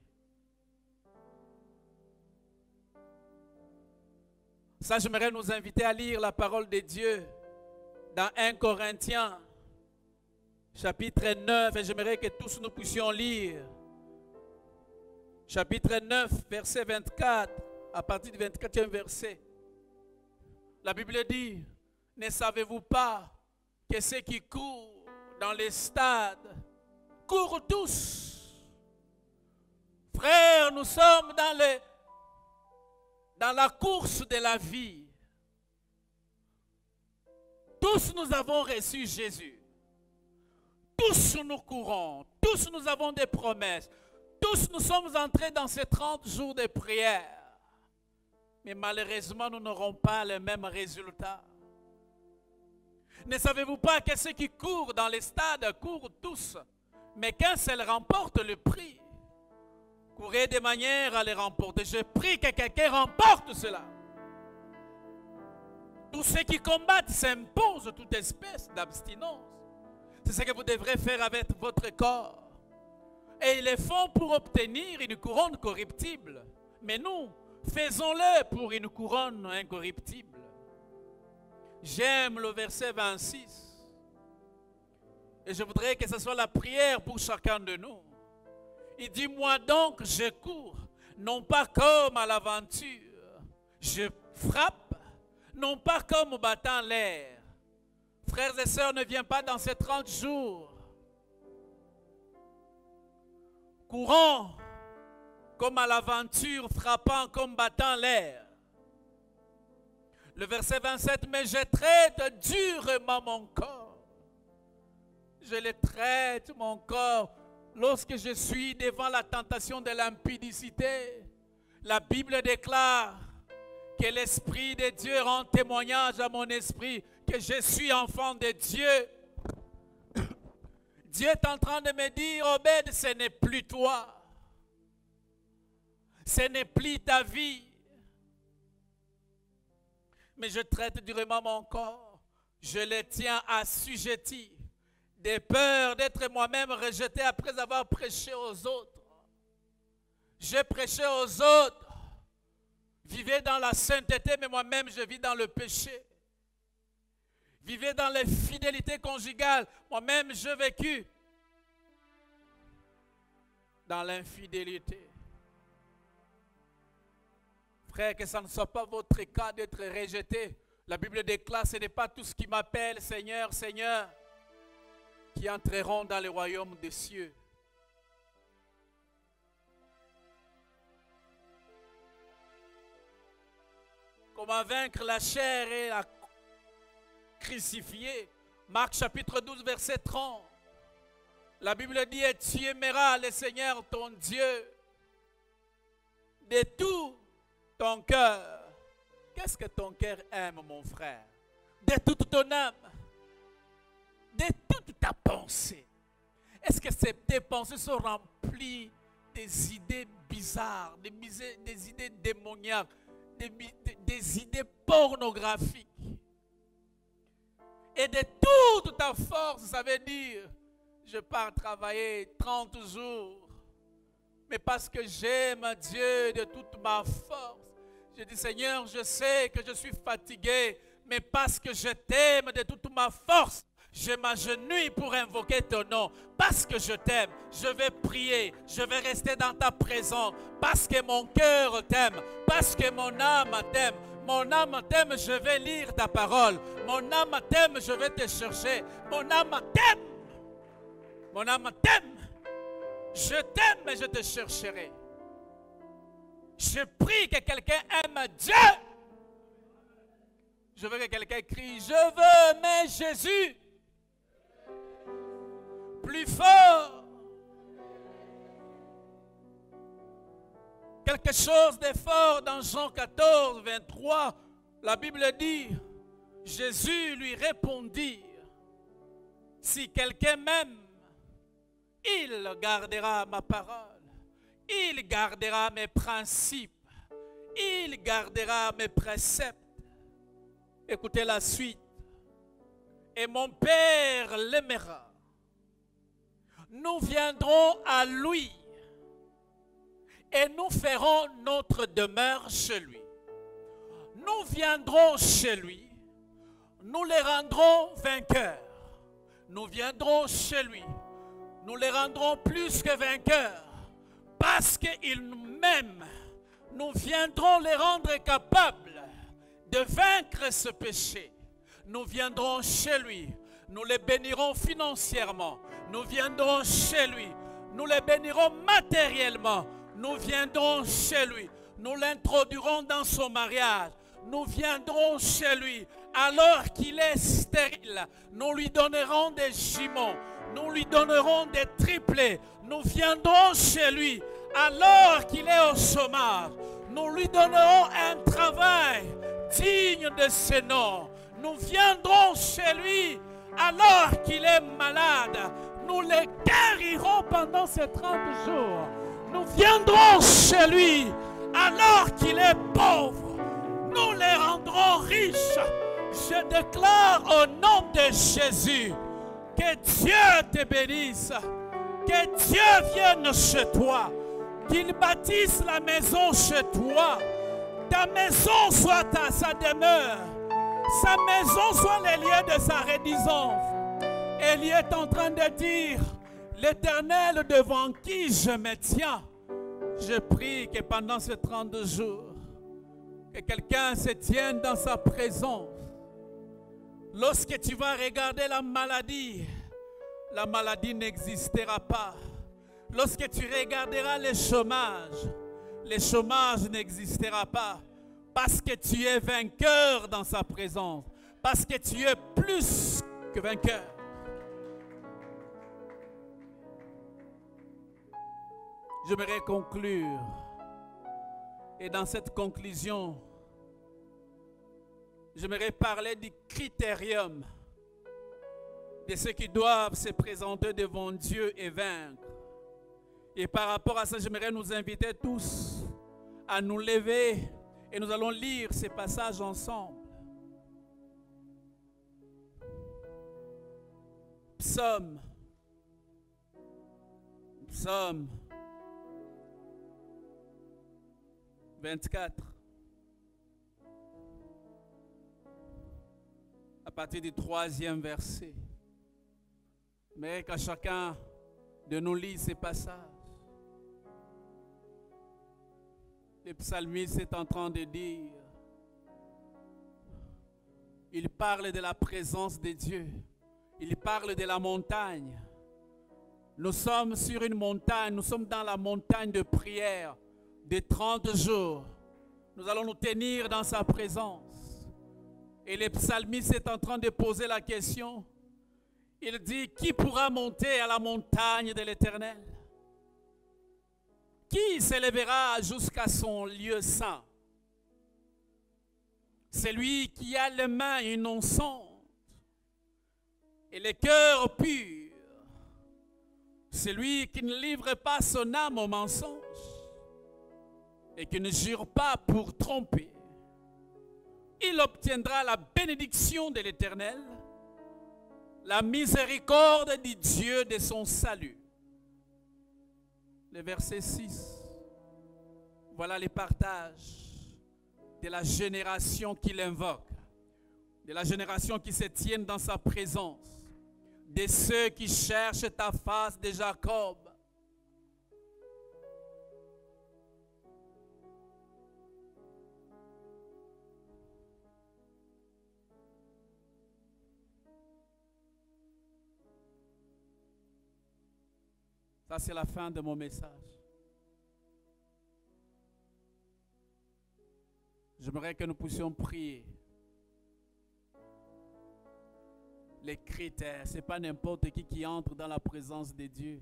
Ça, j'aimerais nous inviter à lire la parole de Dieu dans 1 Corinthiens, chapitre 9, et j'aimerais que tous nous puissions lire. Chapitre 9, verset 24, à partir du 24e verset. La Bible dit, ne savez-vous pas que ceux qui courent dans les stades courent tous? Frères, nous sommes dans la course de la vie. Tous nous avons reçu Jésus. Tous nous courons. Tous nous avons des promesses. Tous nous sommes entrés dans ces 30 jours de prière. Mais malheureusement, nous n'aurons pas le même résultat. Ne savez-vous pas que ceux qui courent dans les stades courent tous, mais qu'un seul remporte le prix? Courez de manière à les remporter. Je prie que quelqu'un remporte cela. Tous ceux qui combattent s'imposent toute espèce d'abstinence. C'est ce que vous devrez faire avec votre corps. Et ils le font pour obtenir une couronne corruptible. Mais nous, faisons-le pour une couronne incorruptible. J'aime le verset 26. Et je voudrais que ce soit la prière pour chacun de nous. Il dit, moi donc, je cours, non pas comme à l'aventure. Je frappe, non pas comme battant l'air. Frères et sœurs, ne viens pas dans ces 30 jours. Courons comme à l'aventure, frappant comme battant l'air. Le verset 27, mais je traite durement mon corps. Je le traite, mon corps, lorsque je suis devant la tentation de l'impudicité. La Bible déclare que l'Esprit de Dieu rend témoignage à mon esprit que je suis enfant de Dieu. Dieu est en train de me dire, Obed, ce n'est plus toi. Ce n'est plus ta vie. Mais je traite durement mon corps. Je le tiens assujetti. De peur d'être moi-même rejeté après avoir prêché aux autres. J'ai prêché aux autres. Vivez dans la sainteté, mais moi-même je vis dans le péché. Vivez dans les fidélités conjugales. Moi-même j'ai vécu dans l'infidélité. Frère, que ça ne soit pas votre cas d'être rejeté. La Bible déclare, ce n'est pas tous qui m'appellent Seigneur, Seigneur, qui entreront dans le royaume des cieux. Comment vaincre la chair et la crucifier? Marc chapitre 12, verset 30. La Bible dit, et tu aimeras le Seigneur ton Dieu de tout ton cœur. Qu'est-ce que ton cœur aime, mon frère? De toute ton âme, de toute ta pensée. Est-ce que tes pensées sont remplies des idées bizarres, des idées démoniaques, des idées pornographiques? Et de toute ta force, ça veut dire, je pars travailler 30 jours, mais parce que j'aime Dieu de toute ma force, je dis, Seigneur, je sais que je suis fatigué, mais parce que je t'aime de toute ma force, je m'agenouille pour invoquer ton nom. Parce que je t'aime, je vais prier, je vais rester dans ta présence. Parce que mon cœur t'aime, parce que mon âme t'aime. Mon âme t'aime, je vais lire ta parole. Mon âme t'aime, je vais te chercher. Mon âme t'aime. Mon âme t'aime. Je t'aime et je te chercherai. Je prie que quelqu'un aime Dieu. Je veux que quelqu'un crie, je veux aimer Jésus. Plus fort. Quelque chose de fort dans Jean 14, 23. La Bible dit, Jésus lui répondit, si quelqu'un m'aime, il gardera ma parole. Il gardera mes principes. Il gardera mes préceptes. Écoutez la suite. Et mon Père l'aimera. Nous viendrons à lui. Et nous ferons notre demeure chez lui. nous viendrons chez lui, nous les rendrons vainqueurs. Nous viendrons chez lui, nous les rendrons plus que vainqueurs, parce qu'il nous m'aime. Nous viendrons les rendre capables de vaincre ce péché. Nous viendrons chez lui, nous les bénirons financièrement. Nous viendrons chez lui, nous les bénirons matériellement. Nous viendrons chez lui, nous l'introduirons dans son mariage. Nous viendrons chez lui alors qu'il est stérile. Nous lui donnerons des jumeaux, nous lui donnerons des triplés. Nous viendrons chez lui alors qu'il est au chômage. Nous lui donnerons un travail digne de ce nom. Nous viendrons chez lui alors qu'il est malade. Nous le guérirons pendant ces 30 jours. Nous viendrons chez lui alors qu'il est pauvre. Nous les rendrons riches. Je déclare au nom de Jésus que Dieu te bénisse. Que Dieu vienne chez toi. Qu'il bâtisse la maison chez toi. Ta maison soit sa demeure. Sa maison soit le lieu de sa résidence. Élie est en train de dire, l'Éternel devant qui je me tiens. Je prie que pendant ces 32 jours, que quelqu'un se tienne dans sa présence. Lorsque tu vas regarder la maladie n'existera pas. Lorsque tu regarderas le chômage n'existera pas. Parce que tu es vainqueur dans sa présence. Parce que tu es plus que vainqueur. J'aimerais conclure. Et dans cette conclusion, j'aimerais parler du critérium de ceux qui doivent se présenter devant Dieu et vaincre. Et par rapport à ça, j'aimerais nous inviter tous à nous lever et nous allons lire ces passages ensemble. Psaume 24. À partir du 3e verset. Mais qu'à chacun de nous lire ces passages. Le psalmiste est en train de dire, il parle de la présence de Dieu. Il parle de la montagne. Nous sommes sur une montagne, nous sommes dans la montagne de prière de 30 jours. Nous allons nous tenir dans sa présence. Et le psalmiste est en train de poser la question. Il dit, qui pourra monter à la montagne de l'Éternel? Qui s'élèvera jusqu'à son lieu saint? Celui qui a les mains innocentes et le cœur pur. Celui qui ne livre pas son âme au mensonge et qui ne jure pas pour tromper. Il obtiendra la bénédiction de l'Éternel, la miséricorde du Dieu de son salut. Le verset 6. Voilà les partages de la génération qu'il invoque, de la génération qui se tient dans sa présence, de ceux qui cherchent ta face de Jacob. Ça, c'est la fin de mon message. J'aimerais que nous puissions prier. Les critères, ce n'est pas n'importe qui entre dans la présence de Dieu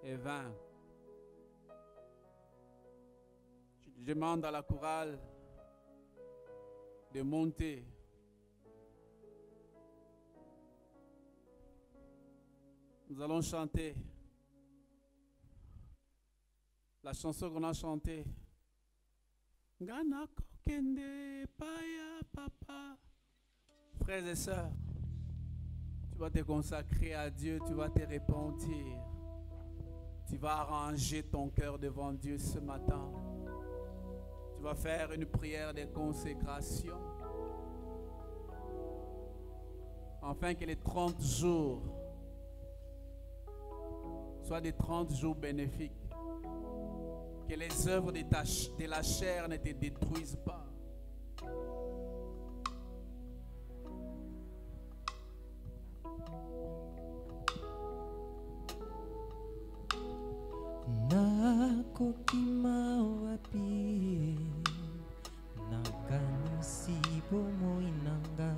et vainc. Je demande à la chorale de monter. Nous allons chanter la chanson qu'on a chantée. Ngana kokende paya papa. Frères et sœurs, tu vas te consacrer à Dieu, tu vas te repentir. Tu vas arranger ton cœur devant Dieu ce matin. Tu vas faire une prière de consécration. Afin que les 30 jours soient des 30 jours bénéfiques. Que les œuvres de la chair ne te détruisent pas. Nakokima wapi nakanisi bomoi nanga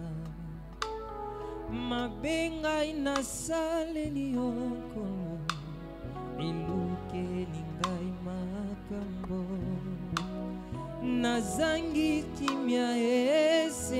mabenga inasaleli okolo iluke lingai makambo nazangi kimia esi